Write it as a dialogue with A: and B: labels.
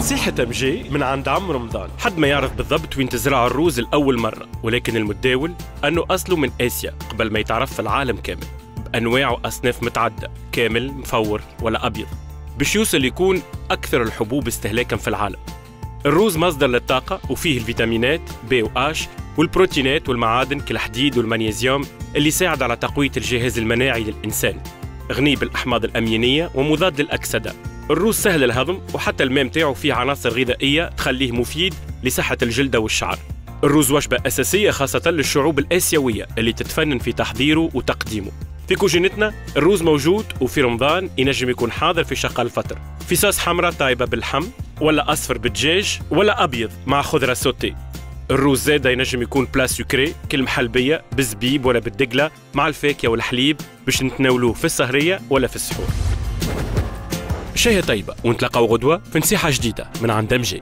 A: نصيحة مجي من عند عم رمضان، حد ما يعرف بالضبط وين تزرع الروز الأول مرة، ولكن المتداول أنه أصله من آسيا قبل ما يتعرف في العالم كامل، بأنواع وأصناف متعددة، كامل، مفور ولا أبيض، باش يوصل يكون أكثر الحبوب استهلاكاً في العالم. الروز مصدر للطاقة وفيه الفيتامينات B و H والبروتينات والمعادن كالحديد والمغنيسيوم اللي يساعد على تقوية الجهاز المناعي للإنسان، غني بالأحماض الأمينية ومضاد للأكسدة. الروز سهل الهضم وحتى الماء متاعه فيه عناصر غذائية تخليه مفيد لصحة الجلدة والشعر. الروز وجبة أساسية خاصة للشعوب الآسيوية اللي تتفنن في تحضيره وتقديمه. في كوجينتنا الروز موجود، وفي رمضان ينجم يكون حاضر في شقة الفطر في صوص حمراء طايبة باللحم، ولا أصفر بالدجاج، ولا أبيض مع خضرة سوتي. الروز زاده ينجم يكون بلا سكري كالمحلبية بالزبيب ولا بالدقلة مع الفاكهة والحليب باش نتناولوه في السهرية ولا في السحور. شاهي طيبة، ونتلاقاو غدوة في نصيحة جديدة من عند مجي.